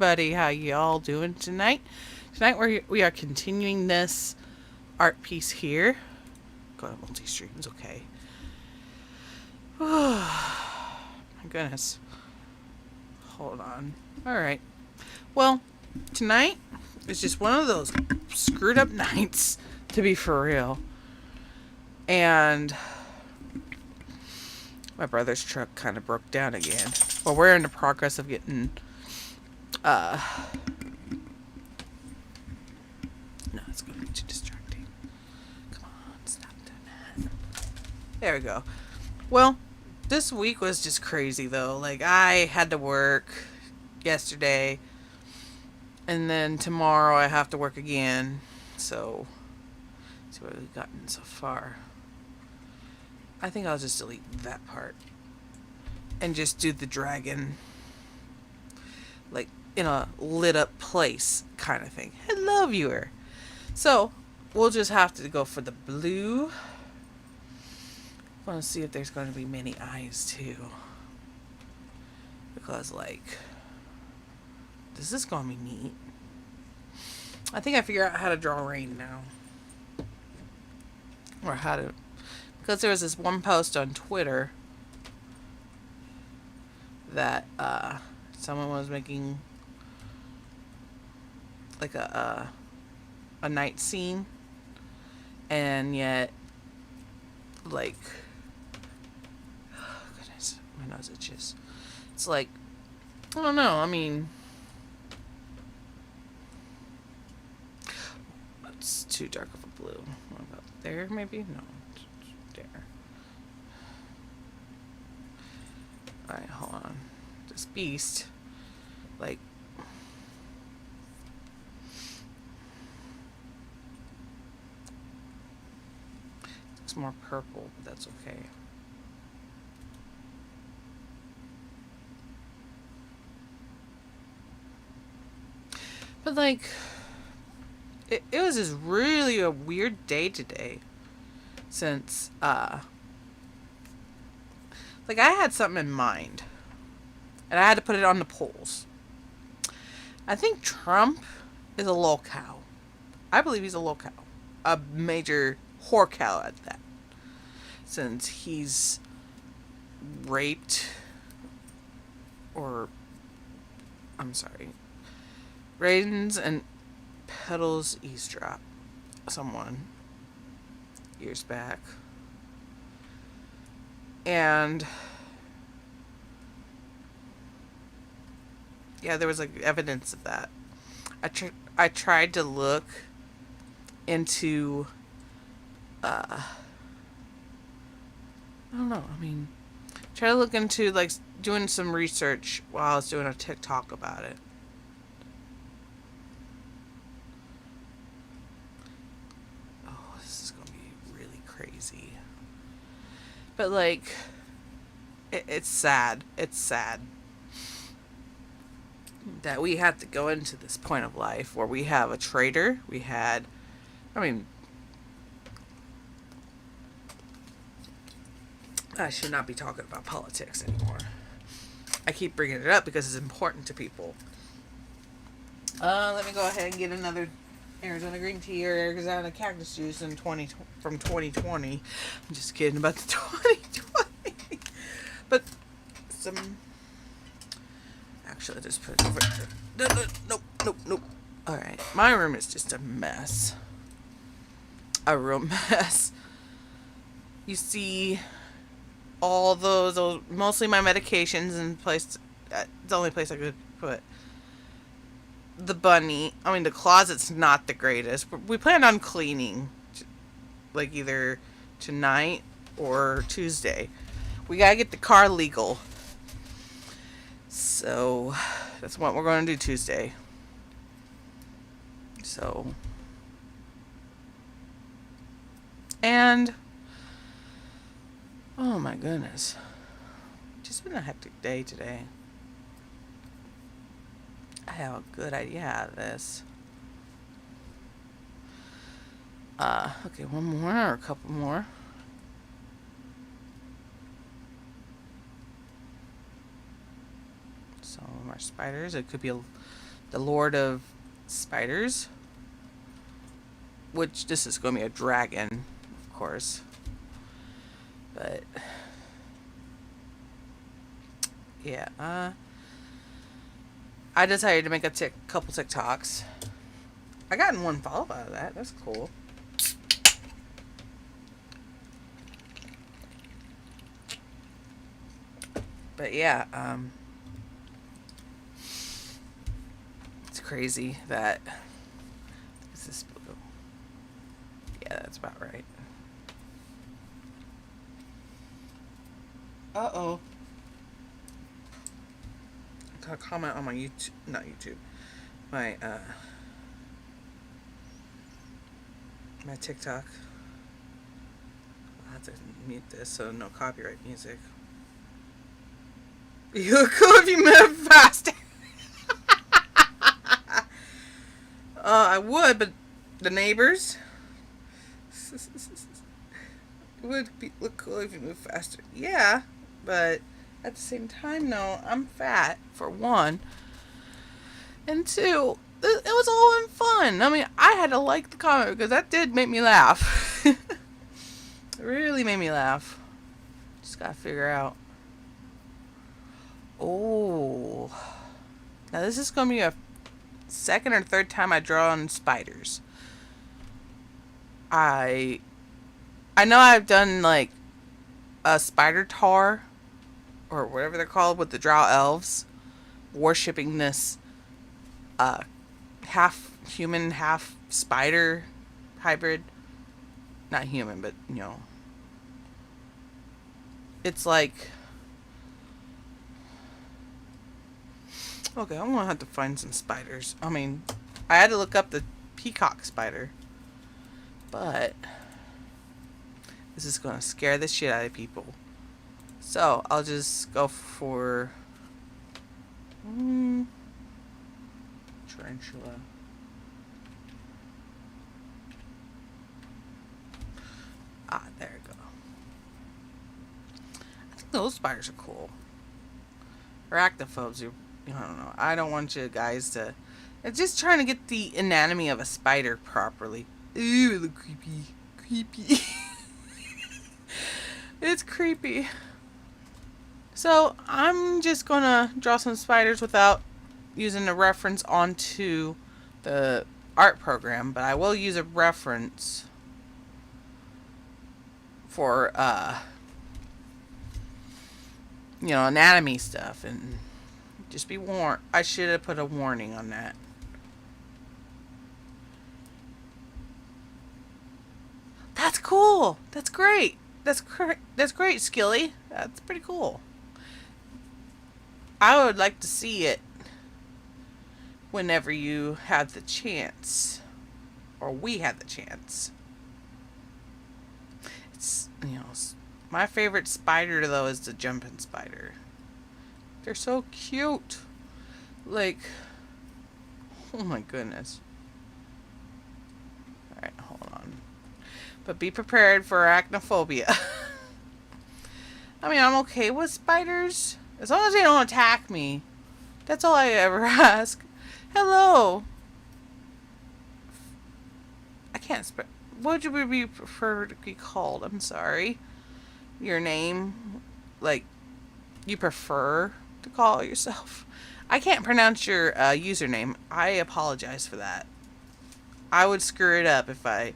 everybody. How y'all doing tonight? Tonight we are continuing this art piece here. Go to multi-streams, okay. My goodness. Hold on. Alright. Well, tonight is just one of those screwed up nights, to be for real. And my brother's truck kind of broke down again. Well, we're in the progress of getting no, it's going to be too distracting. Come on, stop doing that. There we go. Well, this week was just crazy though. Like, I had to work yesterday, and then tomorrow I have to work again. So, let's see what we've gotten so far. I think I'll just delete that part and just do the dragon, like, in a lit up place kind of thing. Hello, viewer. So, we'll just have to go for the blue. I want to see if there's going to be many eyes too. Because, like, this is going to be neat. I think I figured out how to draw rain now. Or how to... Because there was this one post on Twitter that someone was making like a night scene, and yet, like, oh goodness, my nose itches. It's like, I don't know. I mean, it's too dark of a blue. What about there? Maybe no. There. Alright, hold on. This beast, like, looks more purple, but that's okay. But, like, it was just really a weird day today. Since, like, I had something in mind, and I had to put it on the polls. I think Trump is a lol cow. I believe he's a lol cow. A major whore cow at that. Since he's raped, or, I'm sorry, Raisins and Petals eavesdrop someone years back. And yeah, there was like evidence of that. I tried to look into I don't know. I mean, try to look into, like, doing some research while I was doing a TikTok about it. Oh, this is gonna be really crazy. But, like, it's sad. It's sad that we have to go into this point of life where we have a traitor. I should not be talking about politics anymore. I keep bringing it up because it's important to people. Let me go ahead and get another Arizona green tea or Arizona cactus juice from 2020. I'm just kidding about the 2020. But some... Actually, I just put it over there. Nope. Alright, my room is just a mess. A real mess. You see all those mostly my medications in place. The only place I could put the bunny. I mean, the closet's not the greatest. We plan on cleaning, like, either tonight or Tuesday. We gotta get the car legal. So that's what we're going to do Tuesday. So, and oh my goodness, just been a hectic day today. I have a good idea out of this. Okay, one more or a couple more. Some of our spiders. It could be the Lord of Spiders, which this is going to be a dragon, of course. But yeah, I decided to make a couple TikToks. I gotten one follow out of that. That's cool. But yeah, it's crazy that is this blue. Yeah, that's about right. Uh-oh. I got a comment on my YouTube, not YouTube, my my TikTok. I'll have to mute this so no copyright music. You look cool if you move faster. I would, but the neighbors look cool if you move faster. Yeah, but at the same time, no, I'm fat for one, and two, it was all in fun. I mean, I had to like the comment because that did make me laugh. It really made me laugh. Just gotta figure out. Oh, now this is gonna be a second or third time I draw on spiders. I know I've done like a spider tar or whatever they're called with the drow elves worshipping this half human, half spider hybrid. Not human, but you know. It's like, okay, I'm gonna have to find some spiders. I mean, I had to look up the peacock spider, but this is gonna scare the shit out of people. So I'll just go for tarantula. Ah, there we go. I think those spiders are cool. Arachnophobes, I don't know. I don't want you guys to. It's just trying to get the anatomy of a spider properly. Ew, it look creepy. Creepy. It's creepy. So I'm just gonna draw some spiders without using a reference onto the art program, but I will use a reference for anatomy stuff, and just be warned. I should have put a warning on that. That's cool. That's great. That's great, Skilly. That's pretty cool. I would like to see it whenever you have the chance, or we have the chance. It's my favorite spider though is the jumping spider. They're so cute. Like, oh my goodness. Alright, hold on. But be prepared for arachnophobia. I mean, I'm okay with spiders. As long as they don't attack me. That's all I ever ask. Hello. I can't spell. What would you prefer to be called? I'm sorry. Your name? Like, you prefer to call yourself? I can't pronounce your username. I apologize for that. I would screw it up if I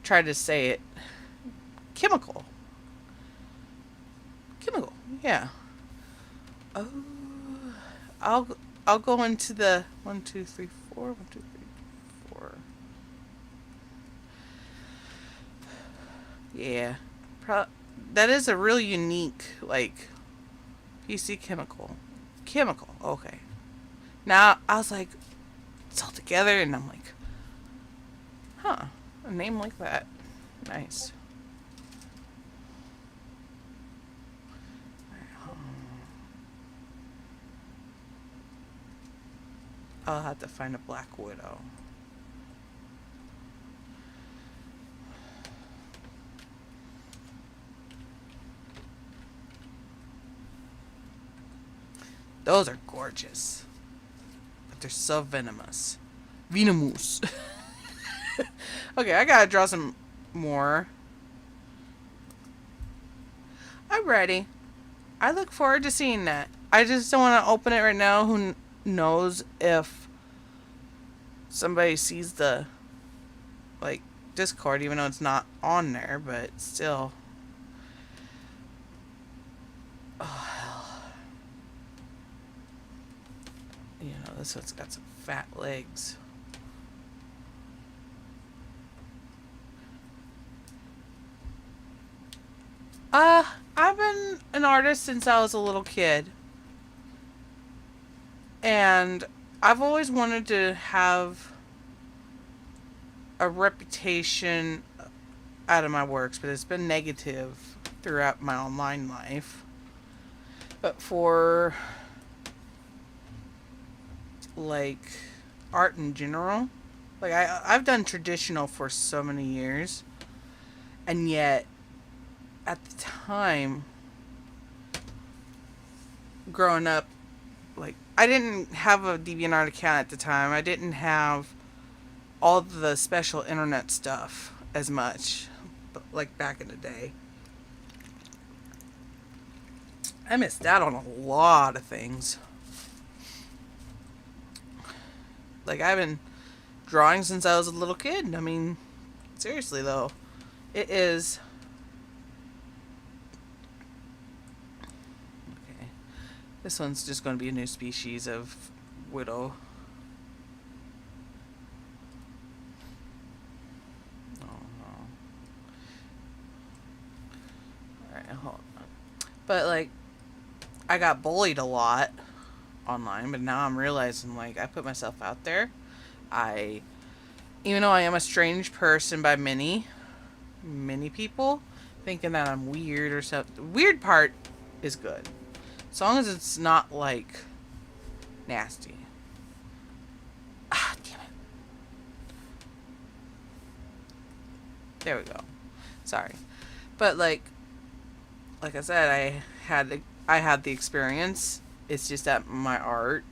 tried to say it. Chemical. Yeah. Oh, I'll go into the 1, 2, 3, 4. 1, 2, 3, 4. Yeah. That is a really unique, like, PC chemical. Okay. Now, I was like, it's all together, and I'm like, huh, a name like that. Nice. I'll have to find a black widow. Those are gorgeous. They're so venomous. Venomous. Okay, I gotta draw some more. I'm ready. I look forward to seeing that. I just don't want to open it right now. Who knows if somebody sees the, like, Discord, even though it's not on there, but still. Oh, hell. You know, this one's got some fat legs. I've been an artist since I was a little kid. And I've always wanted to have a reputation out of my works, but it's been negative throughout my online life. But for, like, art in general, like, I've done traditional for so many years, and yet at the time growing up, like, I didn't have a DeviantArt account at the time. I didn't have all the special internet stuff as much, but like back in the day. I missed out on a lot of things. Like, I've been drawing since I was a little kid. I mean, seriously though, it is. Okay, this one's just going to be a new species of widow. Oh no. Alright, hold on. But, like, I got bullied a lot online, but now I'm realizing, like, I put myself out there. Even though I am a strange person by many people, thinking that I'm weird or something. The weird part is good. As long as it's not, like, nasty. Ah, damn it. There we go. Sorry. But, like I said, I had the experience. It's just that my art,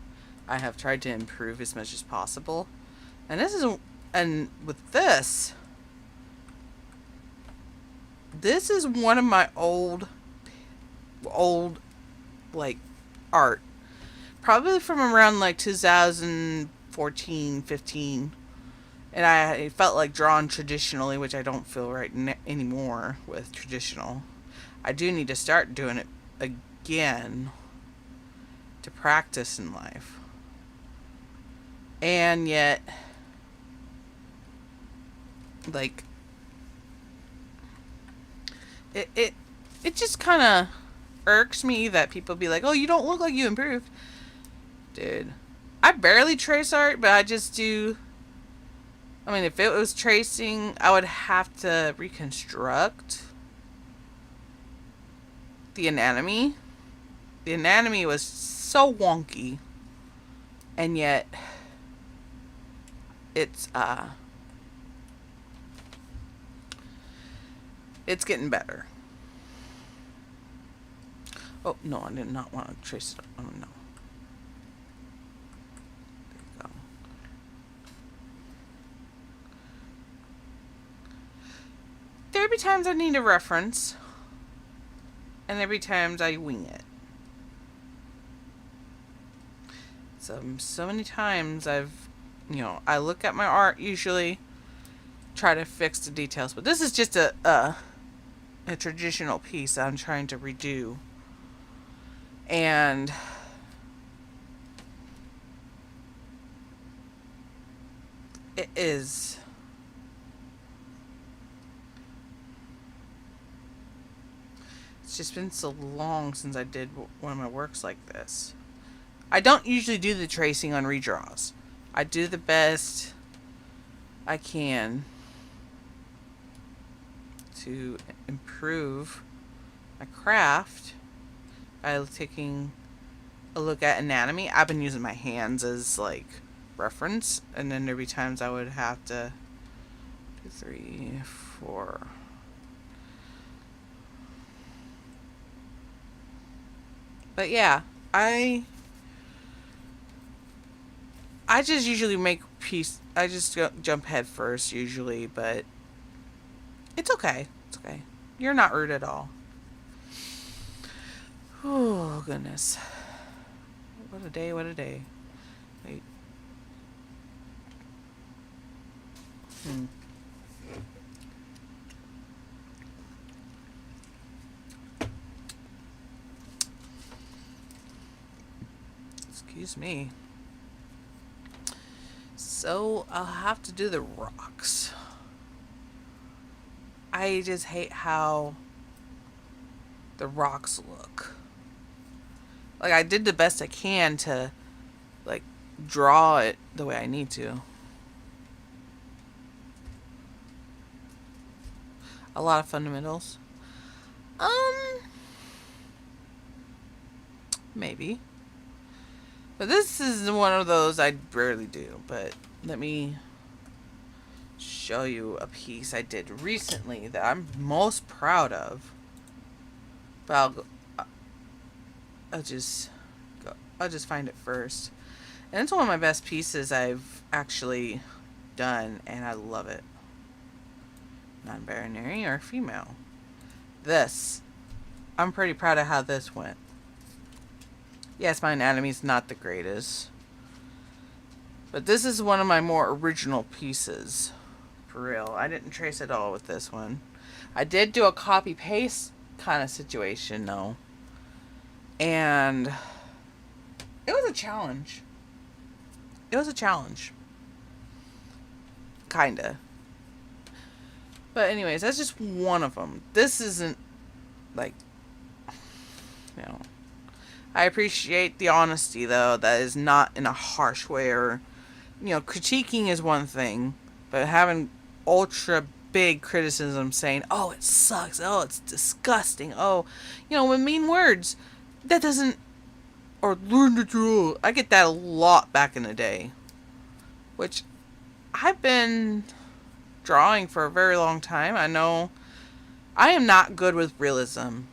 I have tried to improve as much as possible. And with this is one of my old, like, art. Probably from around, like, 2014, 15. And I felt like drawing traditionally, which I don't feel right anymore with traditional. I do need to start doing it again to practice in life. And yet, like, it just kind of irks me that people be like, oh, you don't look like you improved. Dude, I barely trace art, but I just do. I mean, if it was tracing, I would have to reconstruct the anatomy. The anatomy was so wonky, and yet it's getting better. Oh no, I did not want to trace it. Oh no. There you go. There'll be times I need a reference, and there'll be times I wing it. So many times I look at my art, usually try to fix the details, but this is just a traditional piece that I'm trying to redo. And it is, it's just been so long since I did one of my works like this. I don't usually do the tracing on redraws. I do the best I can to improve my craft by taking a look at anatomy. I've been using my hands as, like, reference, and then there'd be times I would have to 2, 3, 4. But yeah, I just usually make peace. I just jump head first usually, but it's okay. It's okay. You're not rude at all. Oh, goodness. What a day, what a day. Wait. Hmm. Excuse me. So, I'll have to do the rocks. I just hate how the rocks look. Like, I did the best I can to, like, draw it the way I need to. A lot of fundamentals. Um, maybe. But this is one of those I rarely do. But let me show you a piece I did recently that I'm most proud of. But I'll just go. I'll just find it first. And it's one of my best pieces I've actually done, and I love it. Non-binary or female. This. I'm pretty proud of how this went. Yes, my anatomy's not the greatest. But this is one of my more original pieces. For real. I didn't trace it all with this one. I did do a copy-paste kind of situation, though. And it was a challenge. It was a challenge. Kinda. But anyways, that's just one of them. This isn't, like, you know. I appreciate the honesty, though. That is not in a harsh way or, you know, critiquing is one thing. But having ultra big criticism saying, oh, it sucks. Oh, it's disgusting. Oh, you know, with mean words. That doesn't, or learn to draw. I get that a lot back in the day. Which I've been drawing for a very long time. I know I am not good with realism,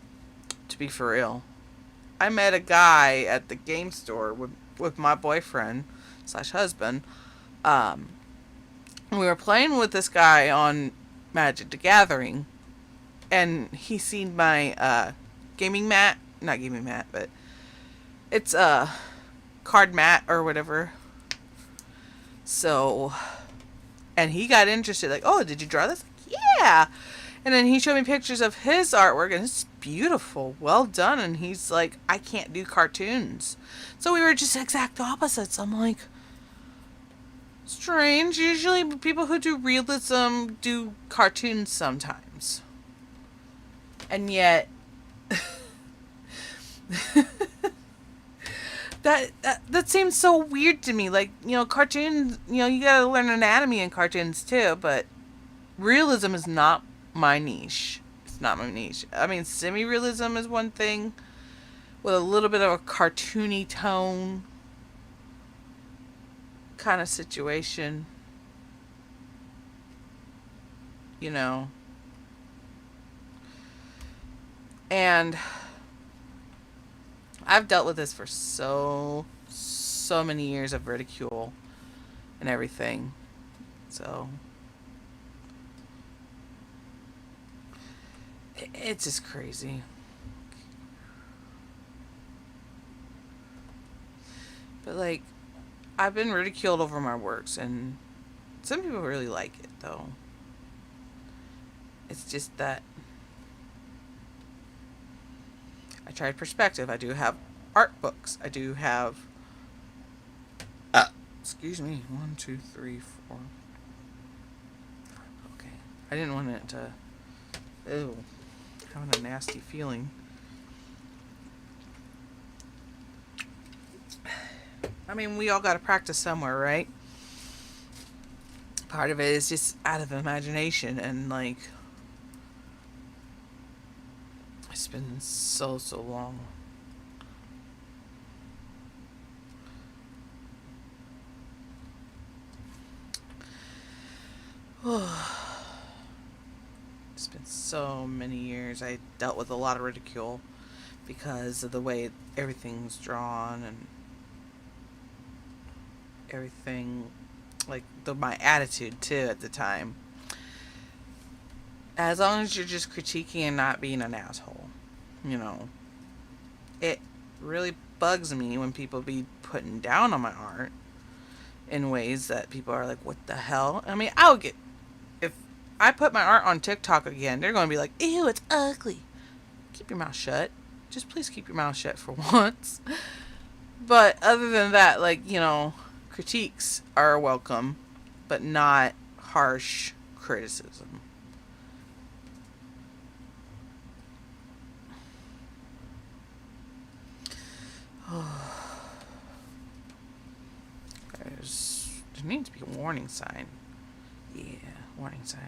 to be for real. I met a guy at the game store with my boyfriend / husband. We were playing with this guy on Magic the Gathering, and he seen my gaming mat, not gaming mat, but it's a card mat or whatever. So, and he got interested, like, oh, did you draw this? Yeah. And then he showed me pictures of his artwork, and it's beautiful, well done. And he's like, I can't do cartoons. So we were just exact opposites. I'm like, strange. Usually people who do realism do cartoons sometimes. And yet, that seems so weird to me. Like, you know, cartoons, you know, you gotta learn anatomy in cartoons too, but realism is not my niche. It's not my niche. I mean, semi-realism is one thing with a little bit of a cartoony tone kind of situation. You know. And I've dealt with this for so many years of ridicule and everything. So it's just crazy. But like, I've been ridiculed over my works, and some people really like it though. It's just that I tried perspective. I do have art books. I do have excuse me, 1, 2, 3, 4. Okay. I didn't want it to ew, having a nasty feeling. I mean, we all got to practice somewhere, right? Part of it is just out of imagination, and like, it's been so long. It's been so many years. I dealt with a lot of ridicule because of the way everything's drawn and everything, like my attitude too at the time. As long as you're just critiquing and not being an asshole, you know. It really bugs me when people be putting down on my art in ways that people are like, what the hell? I mean, I'll get, if I put my art on TikTok again, they're going to be like, ew, it's ugly. Keep your mouth shut. Just please keep your mouth shut for once. But other than that, like, you know, critiques are welcome, but not harsh criticism. There needs to be a warning sign. Yeah, warning sign.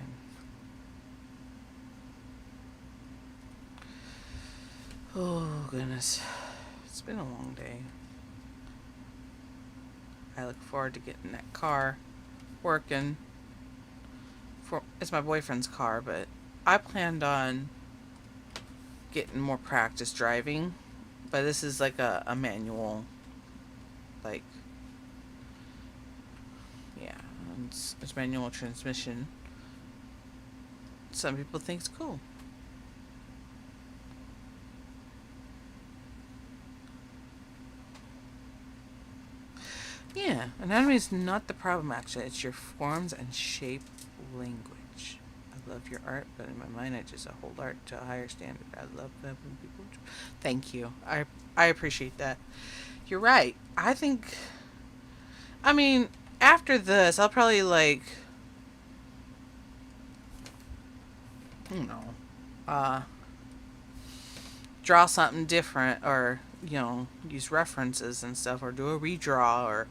Oh, goodness. It's been a long day. I look forward to getting that car working. It's my boyfriend's car, but I planned on getting more practice driving. But this is like a manual, like, yeah, it's manual transmission. Some people think it's cool. Yeah, anatomy is not the problem, actually. It's your forms and shape language. I love your art, but in my mind, I just hold art to a higher standard. I love that when people. Thank you. I appreciate that. You're right. I think. I mean, after this, I'll probably like. You know, draw something different, or you know, use references and stuff, or do a redraw, or.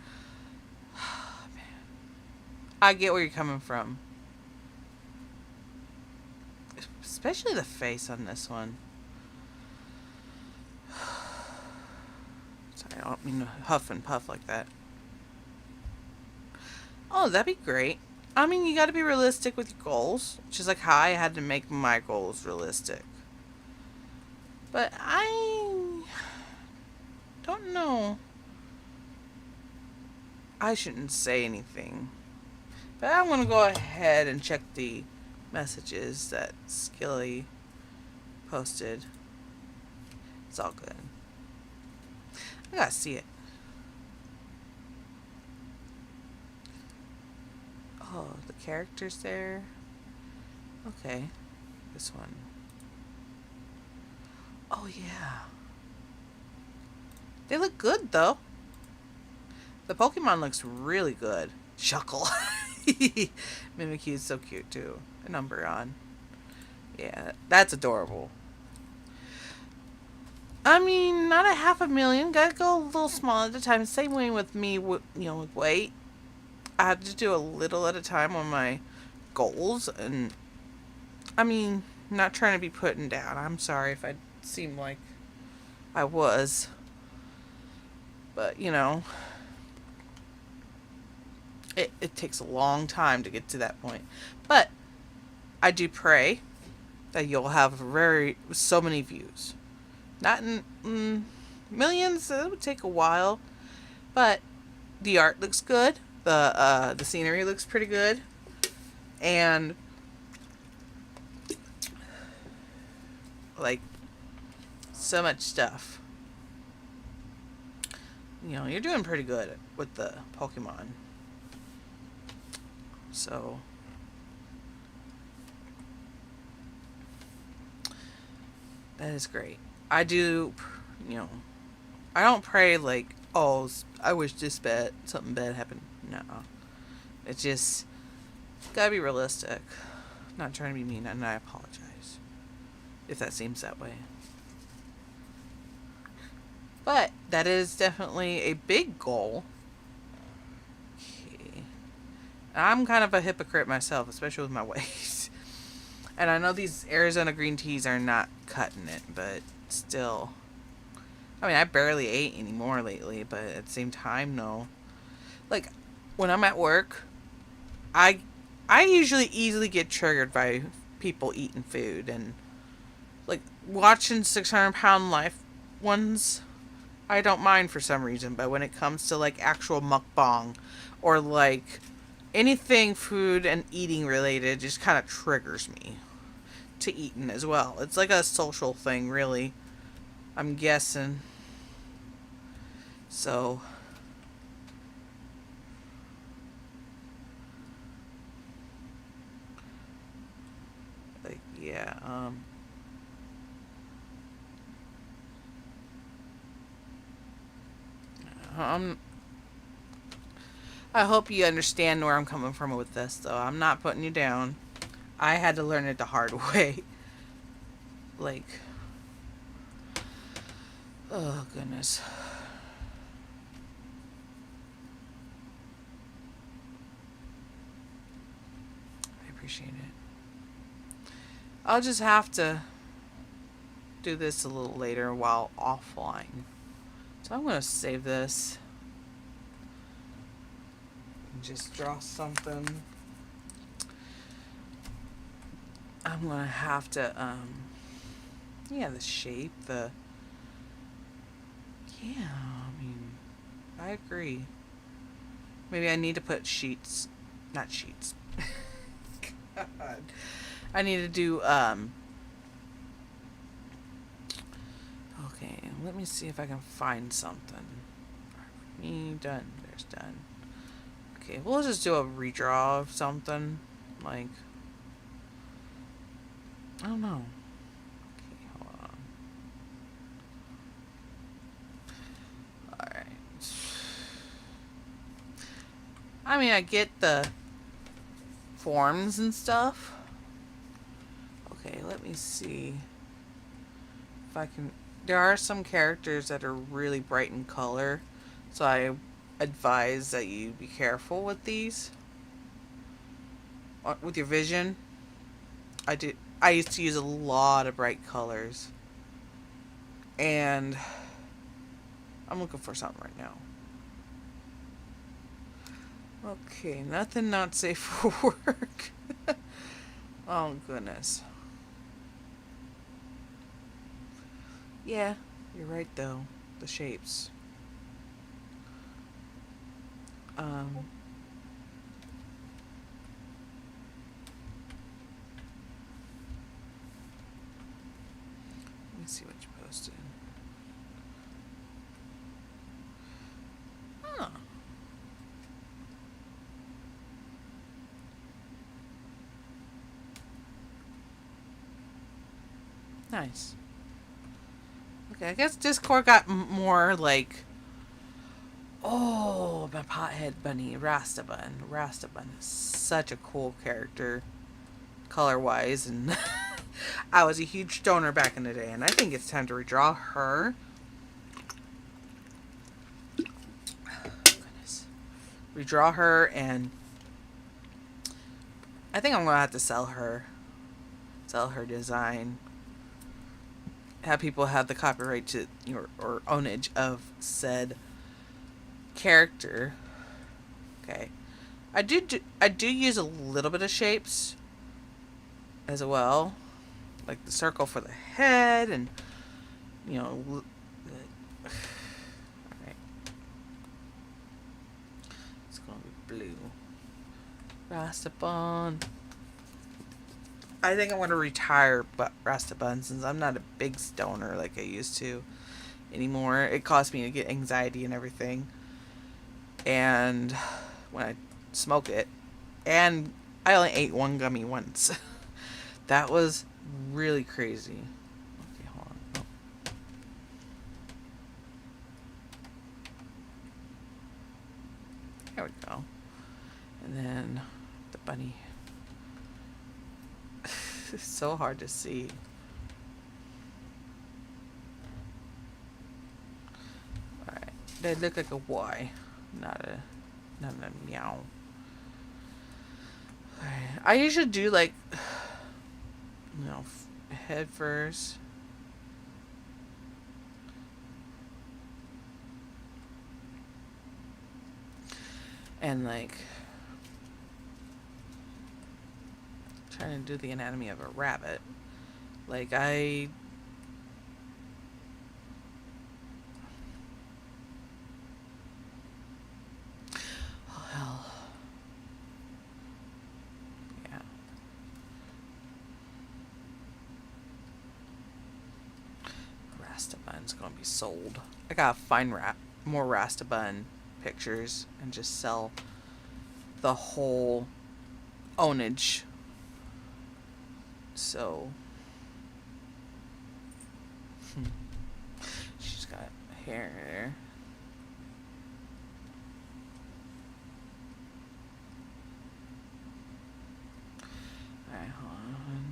I get where you're coming from. Especially the face on this one. Sorry, I don't mean to huff and puff like that. Oh, that'd be great. I mean, you gotta be realistic with your goals. Just like how I had to make my goals realistic. But I don't know. I shouldn't say anything. But I'm gonna go ahead and check the messages that Skilly posted. It's all good. I gotta see it. Oh, the characters there. Okay. This one. Oh, yeah. They look good, though. The Pokemon looks really good. Shuckle. Mimikyu is so cute, too. And Umbreon. Yeah, that's adorable. I mean, not a 500,000. Gotta go a little small at a time. Same way with me, with weight. I have to do a little at a time on my goals. And, I mean, not trying to be putting down. I'm sorry if I seem like I was. But, you know, it takes a long time to get to that point. But I do pray that you'll have so many views. Not in millions. It would take a while, but the art looks good. The scenery looks pretty good, and like so much stuff. You know, you're doing pretty good with the Pokemon. So that is great. I do, you know, I don't pray like, oh, I wish something bad happened. No. It's just, gotta be realistic. I'm not trying to be mean, and I apologize if that seems that way. But that is definitely a big goal. Okay. I'm kind of a hypocrite myself, especially with my weight. And I know these Arizona green teas are not cutting it, but still. I mean, I barely ate anymore lately, but at the same time, no. Like, when I'm at work, I usually easily get triggered by people eating food, and like watching 600-pound life ones I don't mind for some reason, but when it comes to like actual mukbang or like anything food and eating related, just kind of triggers me to eating as well. It's like a social thing, really. I'm guessing. So, like, yeah. Um, I hope you understand where I'm coming from with this, though. I'm not putting you down. I had to learn it the hard way. Like, oh goodness. I appreciate it. I'll just have to do this a little later while offline. So I'm going to save this and just draw something. I'm going to have to, yeah, the shape, yeah, I mean, I agree. Maybe I need to put sheets, not sheets. God. I need to do, okay, let me see if I can find something. Me, done, there's done. Okay, we'll just do a redraw of something, like, I don't know. Okay, hold on. Alright. I mean, I get the forms and stuff. Okay, let me see if I can. There are some characters that are really bright in color, so I advise that you be careful with these. With your vision, I used to use a lot of bright colors, and I'm looking for something right now. Okay, nothing not safe for work. Oh goodness. Yeah, you're right though. The shapes. Um, Let me see what you posted. Huh. Nice. Okay, I guess Discord got more like. Oh, my pothead bunny, Rastabun. Rastabun is such a cool character, color wise, and I was a huge stoner back in the day, and I think it's time to redraw her. Oh, goodness. Redraw her, and I think I'm gonna have to sell her. Sell her design. Have people have the copyright to or ownage of said character. Okay. I do use a little bit of shapes as well, like the circle for the head, and you know, all right, it's gonna be blue. Rastabun. I think I'm gonna retire, but Rastabun, since I'm not a big stoner like I used to anymore. It caused me to get anxiety and everything, and when I smoke it, and I only ate one gummy once. That was really crazy. Okay, hold on. Oh. There we go. And then the bunny. It's so hard to see. Alright. They look like a Y, not a meow. Alright. I usually do like, you know, head first. And like trying to do the anatomy of a rabbit. Like gonna be sold. I gotta find more Rasta Bun pictures and just sell the whole ownage. So she's got hair. Alright, hold on.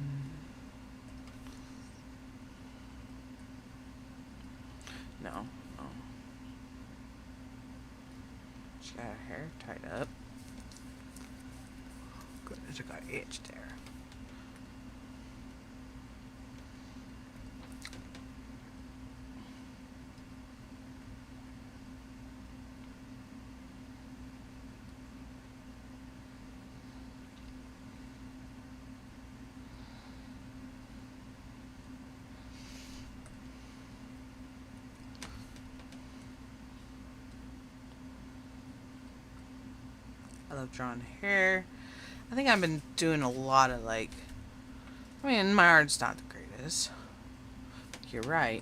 No, no. She got her hair tied up. Goodness, I got itch there. I love drawing hair. I think I've been doing a lot of like, I mean, my art's not the greatest. You're right.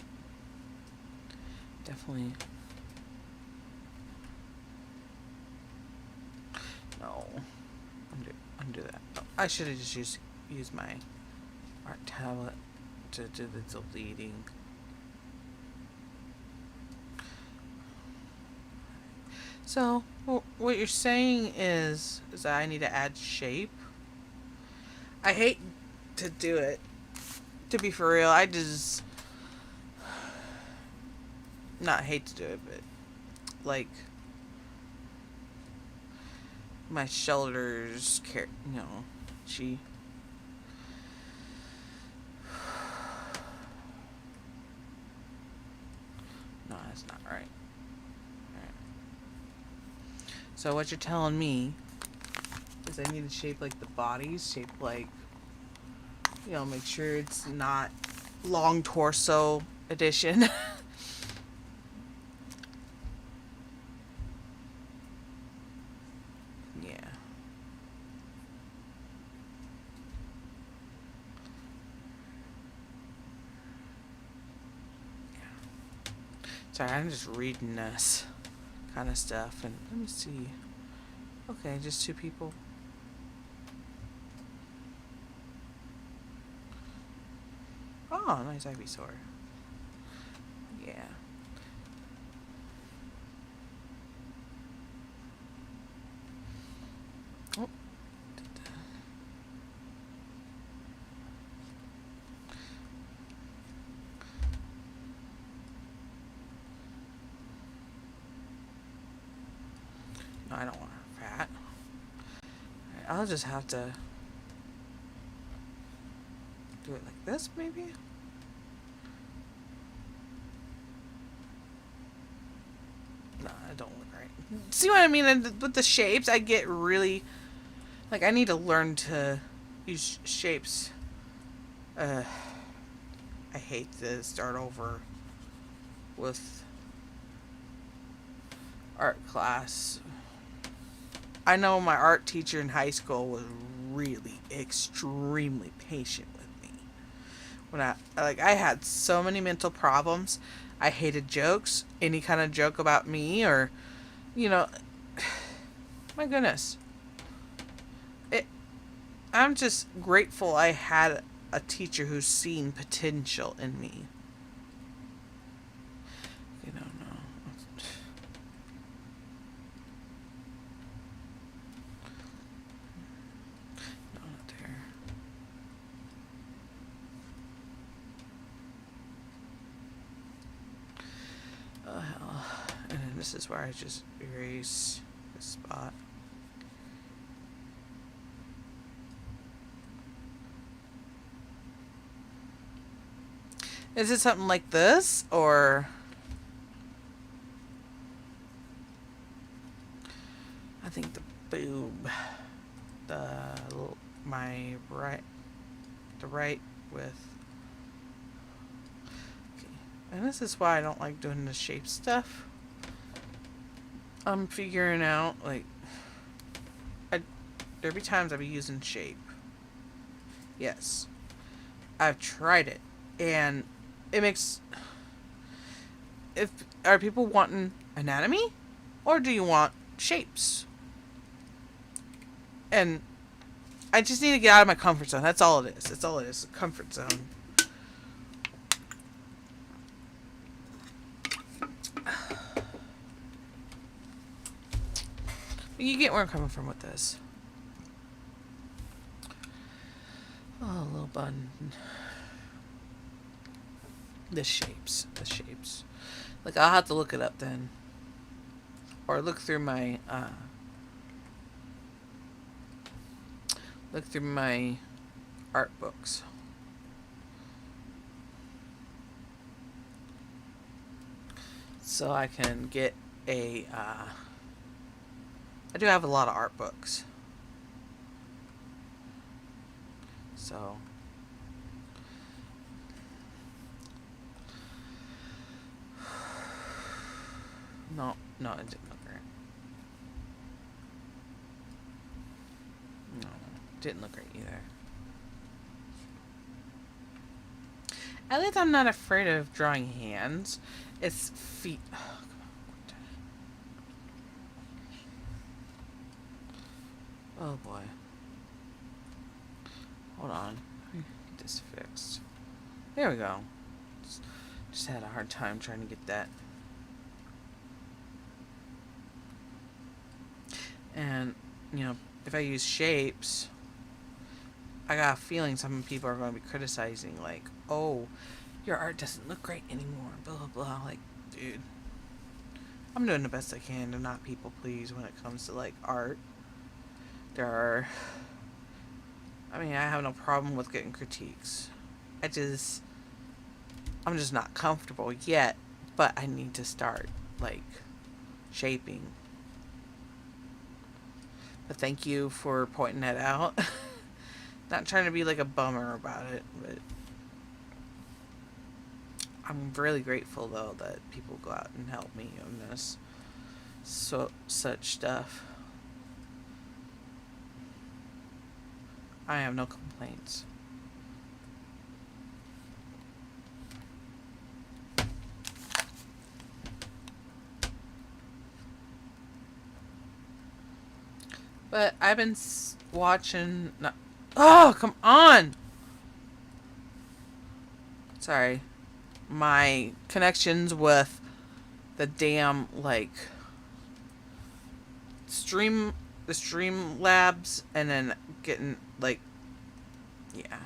Definitely. No. Undo that. Oh, I should have just used my art tablet to do the deleting. So, what you're saying is that I need to add shape. I hate to do it. To be for real, I just not hate to do it, but like my shoulders, she. No, that's not right. So what you're telling me is I need to shape like the bodies, shape like, make sure it's not long torso edition. Yeah. Sorry, I'm just reading this kind of stuff, and let me see. Okay, just 2 people. Oh, nice Ivysaur. Yeah. Oh. No, I don't want her fat. Alright, I'll just have to do it like this, maybe? No, it don't look right. See what I mean? And with the shapes, I get really... Like, I need to learn to use shapes. I hate to start over with art class. I know my art teacher in high school was really extremely patient with me. When I had so many mental problems. I hated jokes, any kind of joke about me, or, my goodness. I'm just grateful I had a teacher who's seen potential in me. No. No, not there. Oh, hell. And then this is where I just erase this spot. Is it something like this, or... I think the boob, the right with... Okay. And this is why I don't like doing the shape stuff. I'm figuring out, like, there'll be times I'll be using shape. Yes. I've tried it, and it makes... if are people wanting anatomy, or do you want shapes? And I just need to get out of my comfort zone. That's all it is. That's all it is. Comfort zone. You get where I'm coming from with this. Oh, little bun. The shapes. The shapes. Like, I'll have to look it up then. Or look through my, art books. So I can get a, I do have a lot of art books. So no, it didn't look right. No, didn't look right either. At least I'm not afraid of drawing hands. It's feet. Oh, come on. Oh boy. Hold on. Let me get this fixed. There we go. Just had a hard time trying to get that. And, you know, if I use shapes, I got a feeling some people are going to be criticizing, like, oh, your art doesn't look great anymore, blah, blah, blah. Like, dude, I'm doing the best I can to not people please when it comes to, like, art. I have no problem with getting critiques. I'm just not comfortable yet, but I need to start, like, shaping. But thank you for pointing that out. Not trying to be like a bummer about it, but I'm really grateful though that people go out and help me on this such stuff. I have no complaints. But I've been watching. Oh, come on! Sorry. My connections with the damn, like, the stream labs, and then getting, like, yeah.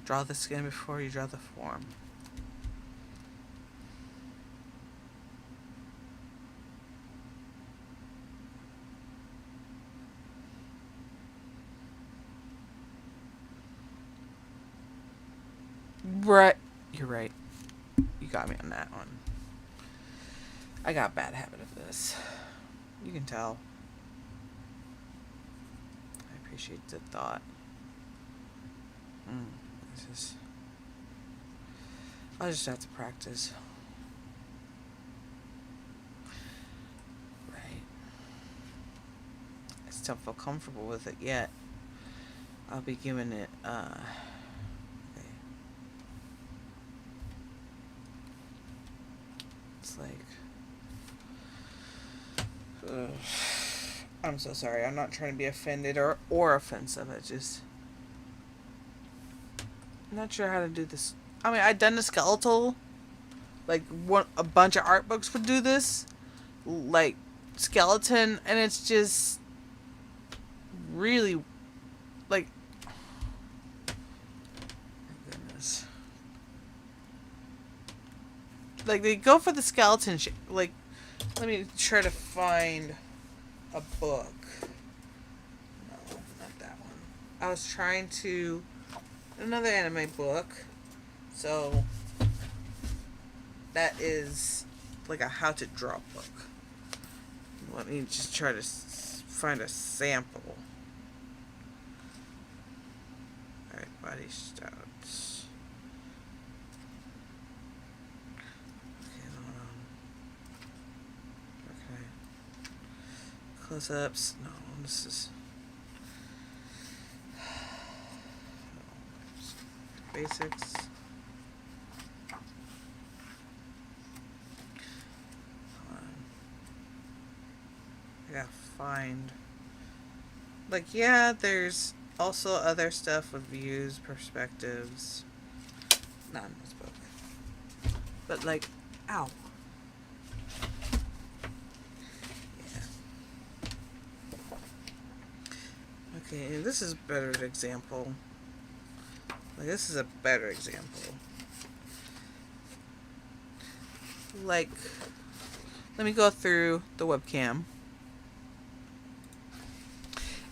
Draw the skin before you draw the form. Right. You're right. You got me on that one. I got a bad habit of this. You can tell. I appreciate the thought. I'll just have to practice. Right. I still feel comfortable with it yet. I'll be giving it, okay. It's like, I'm so sorry. I'm not trying to be offended or offensive. I'm not sure how to do this. I've done the skeletal. Like, a bunch of art books would do this. Like, skeleton. And it's just really, like, my goodness. Like, they go for the skeleton shape. Like, let me try to find a book. No, not that one. I was trying to... Another anime book. So, that is like a how to draw book. Let me just try to find a sample. Alright, body stouts. Okay. Close-ups. No, this is... basics. I gotta find. Like, yeah, there's also other stuff with views, perspectives. Not in this book. But, like, ow. Yeah. Okay, this is a better example. Like, this is a better example. Like, let me go through the webcam.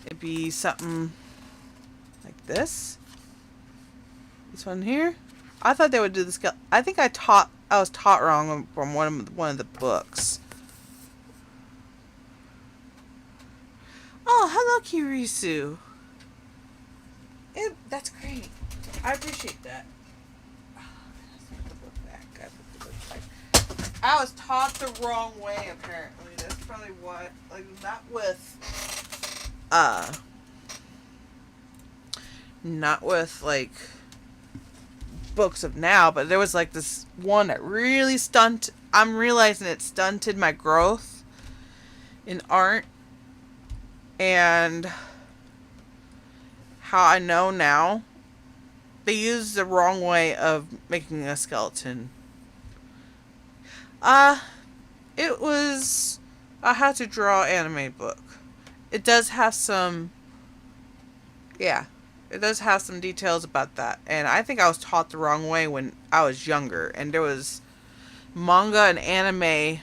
It'd be something like this. This one here. I thought they would do the scale. I think I was taught wrong from one of the books. Oh, hello, Kirisu. That's great. I appreciate that. Put the book back. I put the book back. I was taught the wrong way, apparently. That's probably what. Like, not with like books of now, but there was like this one that really I'm realizing it stunted my growth in art, and how I know now, they used the wrong way of making a skeleton. It was a how to draw anime book. It does have some, yeah, it does have some details about that. And I think I was taught the wrong way when I was younger. And there was manga and anime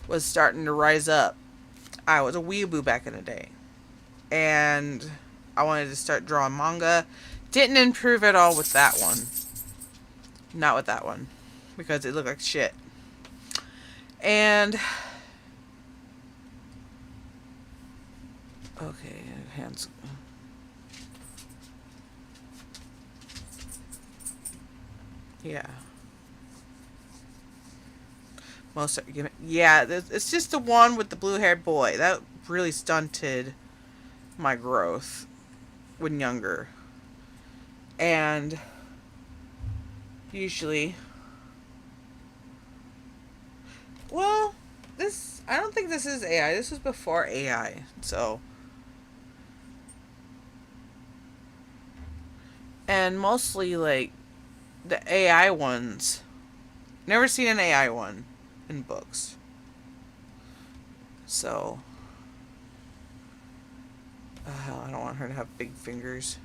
was starting to rise up. I was a weeaboo back in the day. And I wanted to start drawing manga. Didn't improve at all with that one. Not with that one. Because it looked like shit. And okay, hands. Yeah. Most argument. Yeah, it's just the one with the blue-haired boy. That really stunted my growth when younger. And usually, well, I don't think this is AI. This was before AI. So, and mostly like the AI ones. Never seen an AI one in books. So, I don't want her to have big fingers.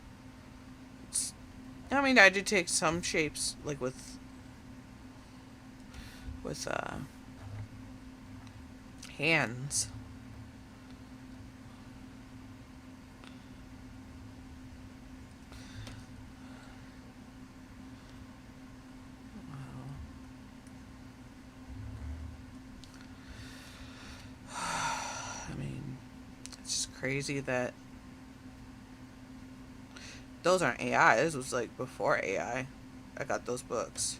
I mean, I do take some shapes, like with hands. I mean, it's just crazy that those aren't AI. This was like before AI. I got those books.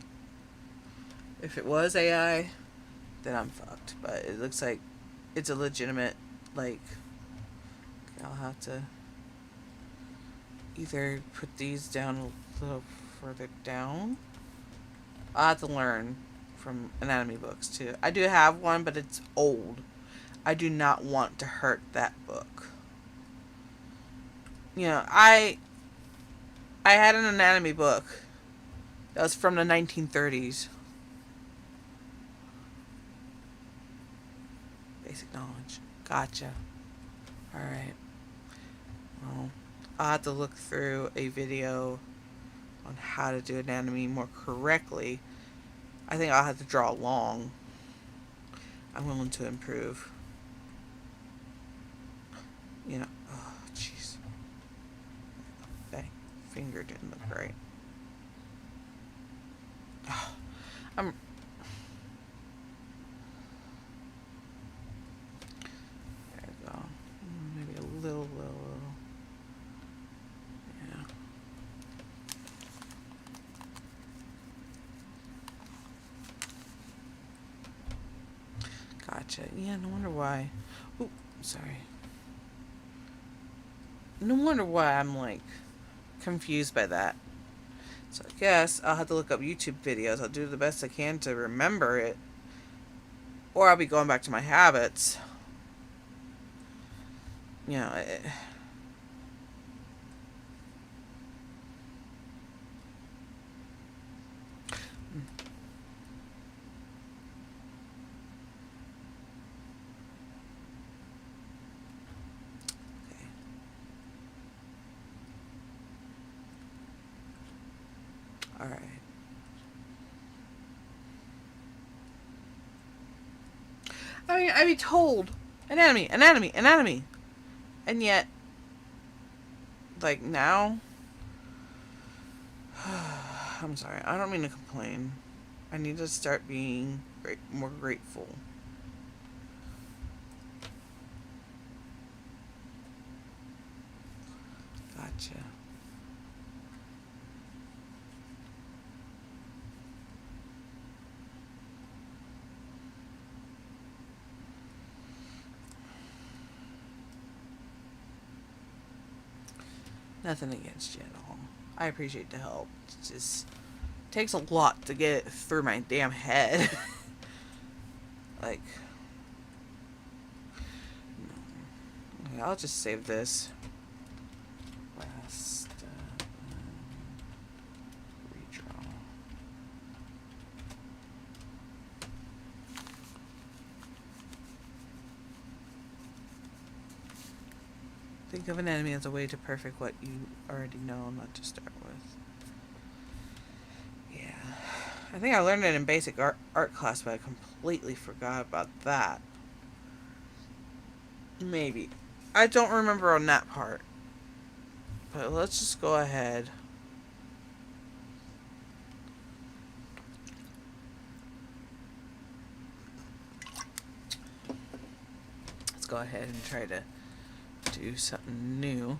If it was AI, then I'm fucked. But it looks like it's a legitimate, like, I'll have to either put these down a little further down. I'll have to learn from anatomy books too. I do have one, but it's old. I do not want to hurt that book. You know, I had an anatomy book that was from the 1930s. Basic knowledge. Gotcha. Alright. Well, I'll have to look through a video on how to do anatomy more correctly. I think I'll have to draw long. I'm willing to improve. You know, oh, jeez. That finger didn't look right. Oh, I'm... There we go. Maybe a little. Yeah. Gotcha. Yeah, no wonder why. Ooh, sorry. No wonder why I'm like confused by that. So I guess I'll have to look up YouTube videos. I'll do the best I can to remember it. Or I'll be going back to my habits. You know, okay. Alright. I mean, I'd be told, anatomy, anatomy, anatomy. And yet, like now, I'm sorry, I don't mean to complain. I need to start being more grateful. Gotcha. Nothing against you at all. I appreciate the help. It just takes a lot to get it through my damn head. Like, no. Okay, I'll just save this. Last redraw. Think of an enemy as a way to perfect what you already know, not to start with. Yeah. I think I learned it in basic art class, but I completely forgot about that. Maybe. I don't remember on that part. But let's just go ahead. Let's go ahead and try to do something new.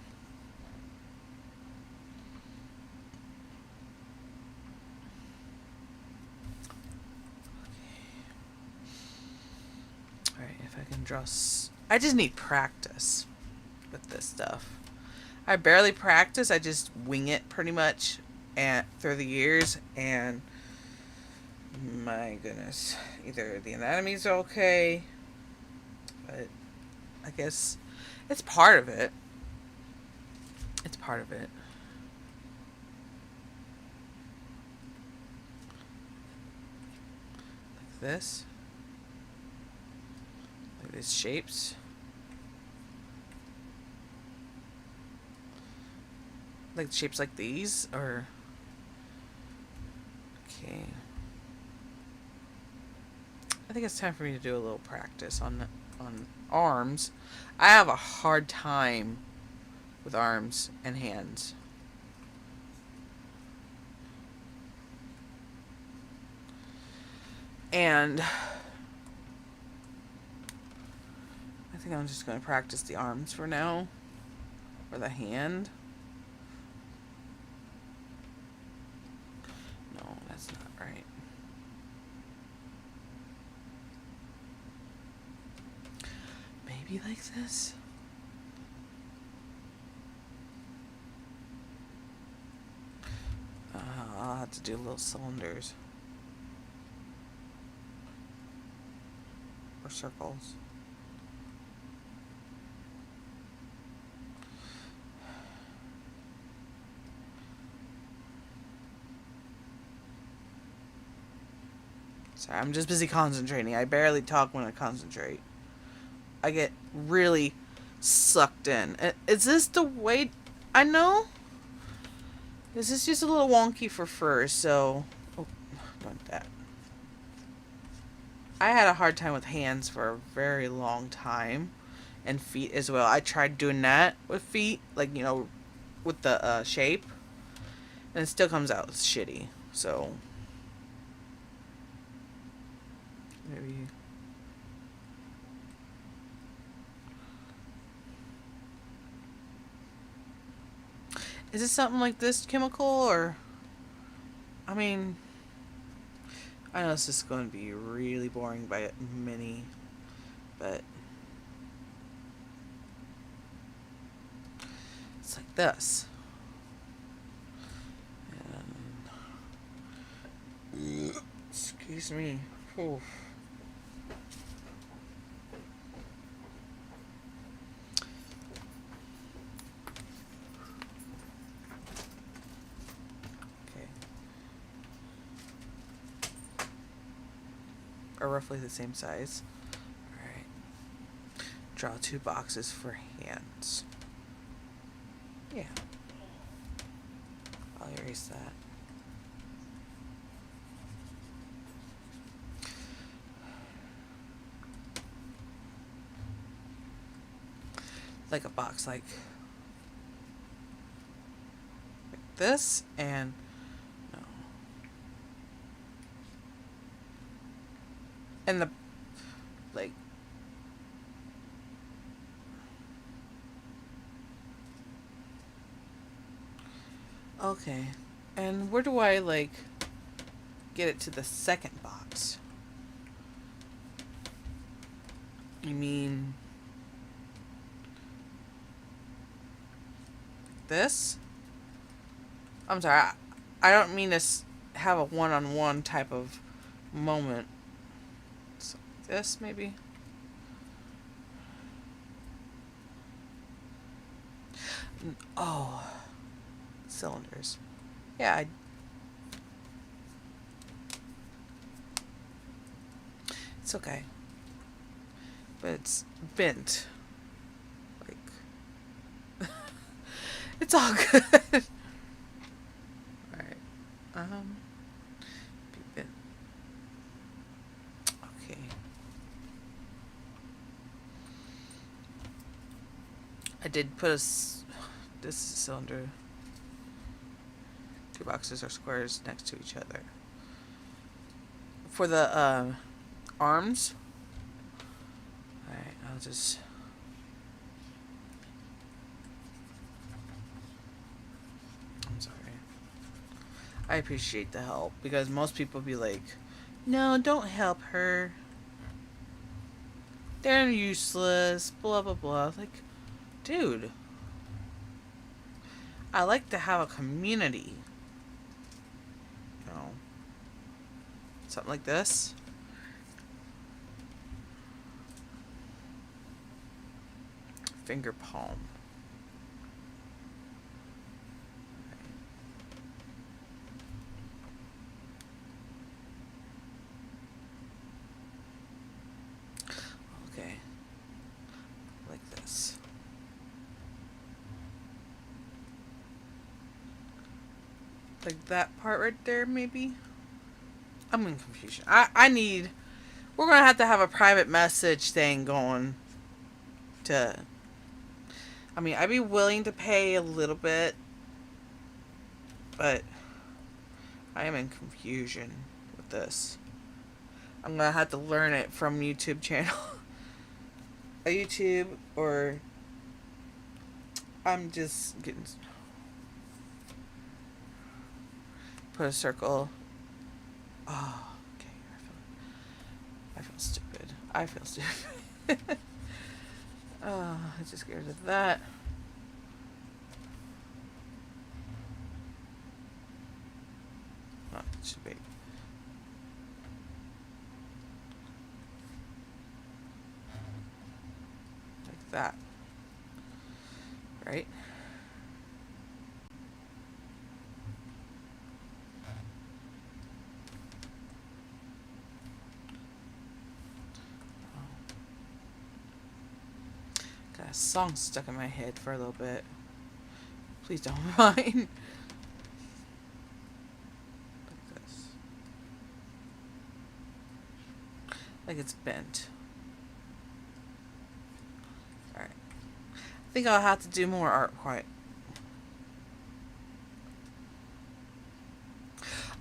Alright, if I can draw... I just need practice with this stuff. I barely practice. I just wing it pretty much through the years. And my goodness. Either the anatomy's okay, but I guess it's part of it. It's part of it. Like this. Like these shapes. Like shapes like these, or... Okay. I think it's time for me to do a little practice on arms. I have a hard time with arms and hands. And I think I'm just going to practice the arms for now. Or the hand. No, that's not right. Maybe like this? I'll have to do little cylinders. Or circles. Sorry, I'm just busy concentrating. I barely talk when I concentrate. I get really sucked in. Is this the way... I know? This is just a little wonky for fur, so... Oh, don't that. I had a hard time with hands for a very long time. And feet as well. I tried doing that with feet. Like, you know, with the shape. And it still comes out shitty. So... Maybe... Is it something like this chemical, or... I mean... I know this is going to be really boring by many, but... It's like this. Excuse me. Oof. Okay. Are roughly the same size. Alright. Draw 2 boxes for hands. Yeah. I'll erase that. Like a box like this, and no. And the like okay. And where do I like get it to the second box? You mean this? I'm sorry. I don't mean to have a one-on-one type of moment. So this maybe. Oh, cylinders. Yeah, it's okay. But it's bent. Like, it's all good. Alright. Be bent. Okay. I did put this is a cylinder. 2 boxes are squares next to each other. For the arms, alright, I'll just. I'm sorry. I appreciate the help because most people be like, no, don't help her. They're useless, blah blah blah. Like, dude, I like to have a community. You know, something like this. Finger palm. Okay. Like this. Like that part right there, maybe? I'm in confusion. I need. We're gonna have to have a private message thing going to. I mean, I'd be willing to pay a little bit, but I am in confusion with this. I'm gonna have to learn it from YouTube channel. A YouTube, or I'm just getting. Put a circle. Oh, okay. I feel stupid. I feel stupid. Oh, I just get rid of that. Oh, it should be. Like that. Right? Got a song stuck in my head for a little bit. Please don't mind. Like this. Like it's bent. Alright. I think I'll have to do more art quiet.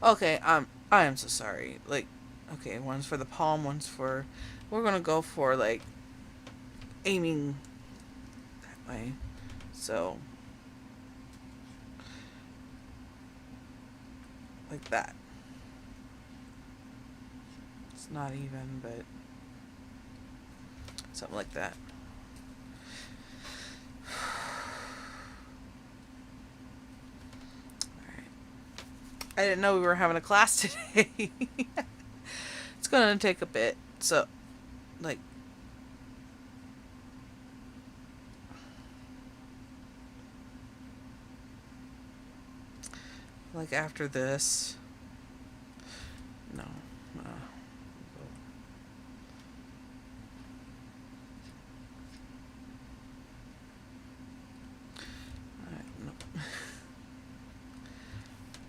Okay, I am so sorry. Like, okay, one's for the palm, one's for. We're gonna go for like aiming that way. So, like that. It's not even, but something like that. Alright. I didn't know we were having a class today. gonna take a bit. So, like, after this, no, no.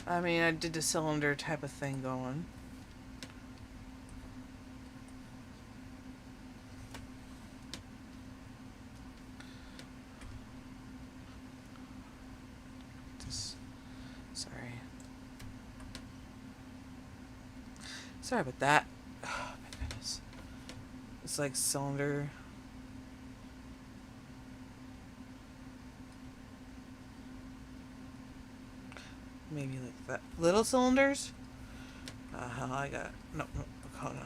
I mean, I did the cylinder type of thing going. Sorry about that. Oh my goodness. It's like cylinder. Maybe like that. Little cylinders? I got. No, hold on.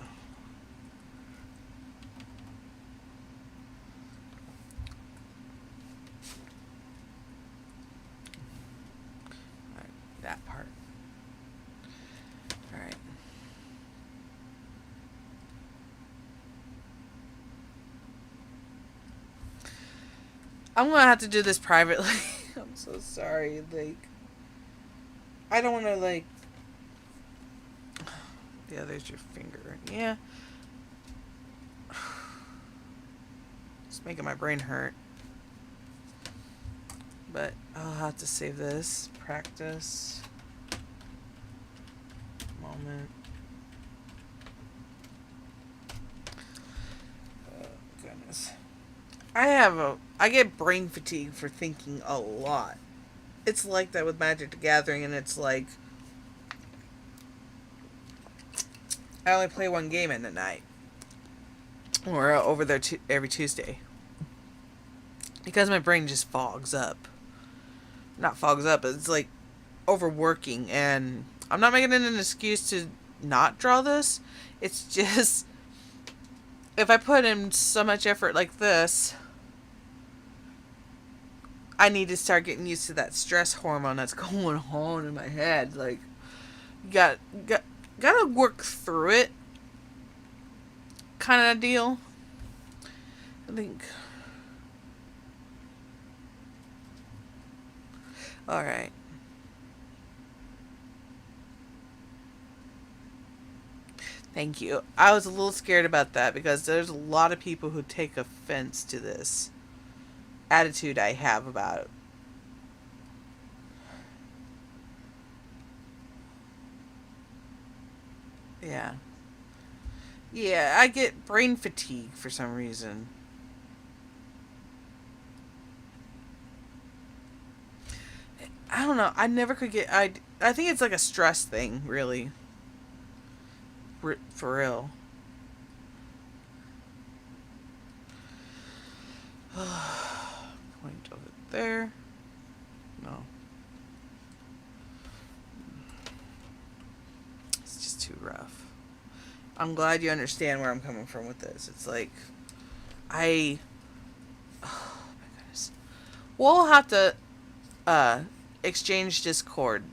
Alright, that part. Alright. I'm gonna have to do this privately. I'm so sorry. Like, I don't want to, like. Yeah, there's your finger. Yeah. It's making my brain hurt. But I'll have to save this. Practice. Moment. Oh, goodness. I get brain fatigue for thinking a lot. It's like that with Magic the Gathering, and it's like I only play one game in the night. We're over there every Tuesday. Because my brain just fogs up. Not fogs up, it's like overworking, and I'm not making it an excuse to not draw this. It's just if I put in so much effort like this, I need to start getting used to that stress hormone that's going on in my head. Like, gotta work through it, kind of deal. I think. All right. Thank you. I was a little scared about that because there's a lot of people who take offense to this attitude I have about it. Yeah. Yeah, I get brain fatigue for some reason. I don't know. I never could get. I think it's like a stress thing, really. For real. Point over there. No. It's just too rough. I'm glad you understand where I'm coming from with this. It's like, oh my goodness. We'll have to exchange Discord.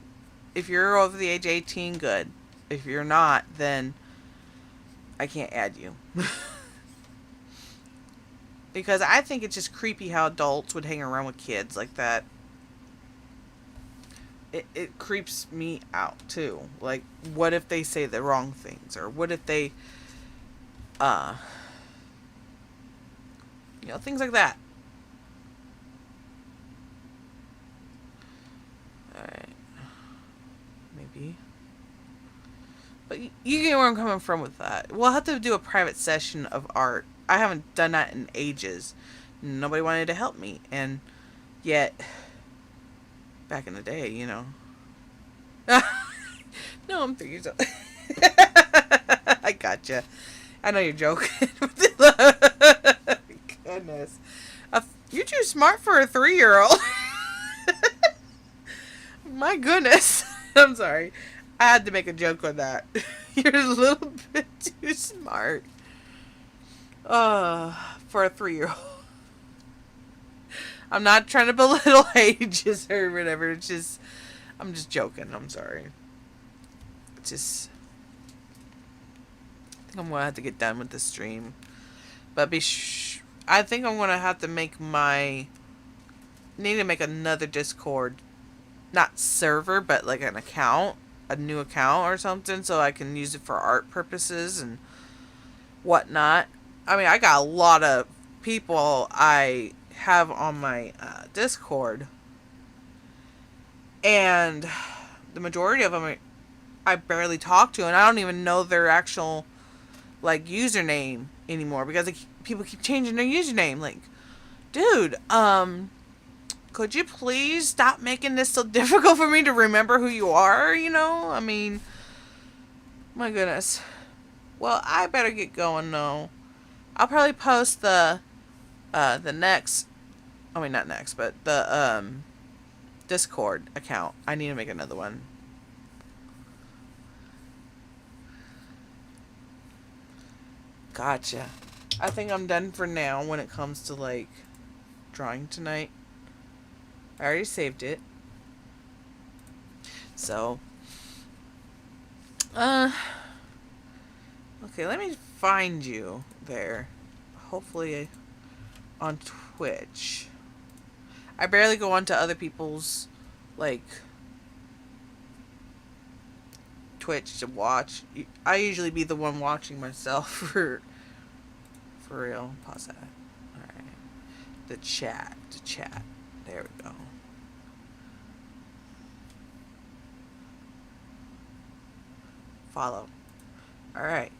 If you're over the age of 18, good. If you're not, then I can't add you. Because I think it's just creepy how adults would hang around with kids like that. It creeps me out too. Like, what if they say the wrong things? Or what if they, things like that. Alright. Maybe. But you get where I'm coming from with that. We'll have to do a private session of art. I haven't done that in ages. Nobody wanted to help me. And yet, back in the day, No, I'm 3 years old. I gotcha. I know you're joking. Goodness. You're too smart for a 3-year-old. My goodness. I'm sorry. I had to make a joke on that. You're a little bit too smart. For a 3-year-old. I'm not trying to belittle ages or whatever. It's just, I'm just joking. I'm sorry. It's just, I'm gonna have to get done with the stream. But I think I'm gonna have to need to make another Discord, not server, but like an account, a new account or something, so I can use it for art purposes and whatnot. I mean, I got a lot of people I have on my Discord, and the majority of them I barely talk to, and I don't even know their actual like username anymore because people keep changing their username. Like, dude, could you please stop making this so difficult for me to remember who you are? You know, I mean, my goodness. Well, I better get going though. I'll probably post the next, I mean not next, but the Discord account. I need to make another one. Gotcha. I think I'm done for now when it comes to like drawing tonight. I already saved it. So okay, let me find you there. Hopefully on Twitch. I barely go onto other people's like Twitch to watch. I usually be the one watching myself for real. Pause that. Alright. The chat. There we go. Follow. Alright.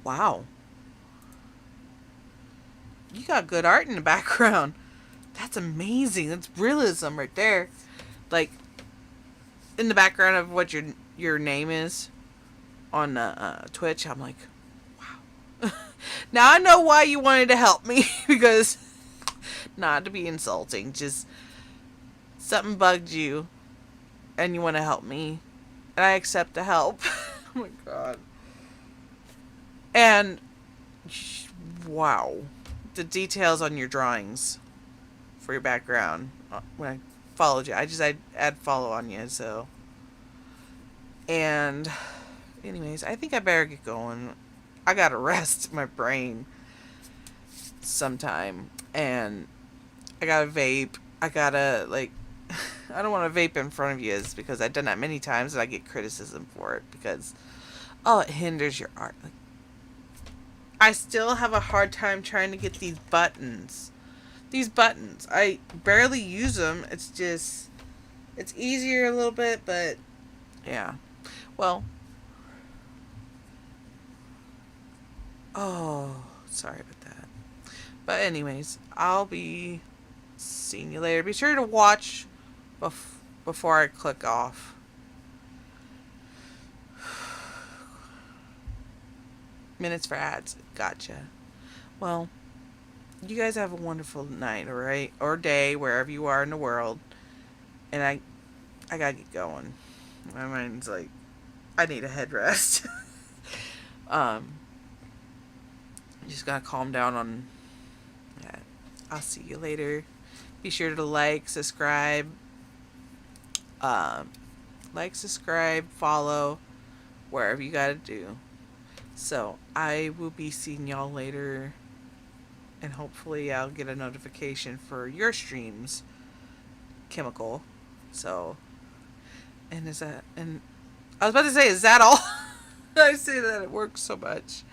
Wow. You got good art in the background. That's amazing. That's realism right there. Like, in the background of what your name is on Twitch, I'm like, wow. Now I know why you wanted to help me, because not to be insulting, just something bugged you and you want to help me, and I accept the help. Oh my god. And wow, the details on your drawings for your background when I followed you, I add follow on you. So, and anyways, I think I better get going. I gotta rest my brain sometime, and I gotta vape. I gotta like I don't want to vape in front of you, because I've done that many times and I get criticism for it because it hinders your art. Like, I still have a hard time trying to get these buttons. I barely use them. It's just, it's easier a little bit, but yeah. Well, sorry about that. But anyways, I'll be seeing you later. Be sure to watch before I click off. Minutes for ads. Gotcha. Well, you guys have a wonderful night, alright? Or day, wherever you are in the world. And I gotta get going. My mind's like, I need a headrest. Just gotta calm down on that. I'll see you later. Be sure to subscribe, follow, wherever you gotta do. So I will be seeing y'all later, and hopefully I'll get a notification for your streams, Chemical. So, and I was about to say, is that all? I say that it works so much.